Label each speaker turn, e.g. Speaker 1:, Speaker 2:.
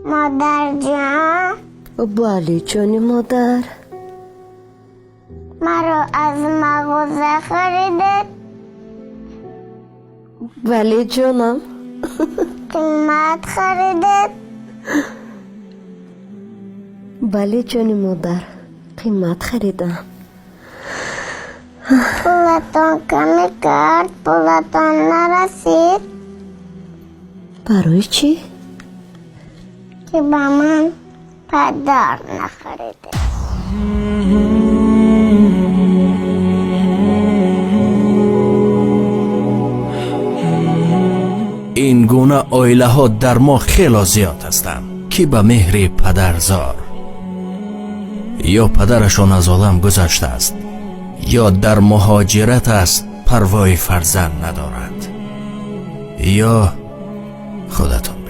Speaker 1: مادر جان،
Speaker 2: بله جان مادر.
Speaker 1: مرا از مغازه خریده،
Speaker 2: بله جانم.
Speaker 1: قیمت خریده.
Speaker 2: بله جان مادر، قیمت خریدم.
Speaker 1: پولتان کمی کرد، پولتان نرسید
Speaker 2: برای چی؟
Speaker 1: که به من پدر نخریده.
Speaker 3: این گونه عائله ها در ما خیلی زیاد هستند که به مهر پدرزار یا پدرشان از عالم گذشته است یا در مهاجرت است، پروای فرزند ندارد، یا خودتان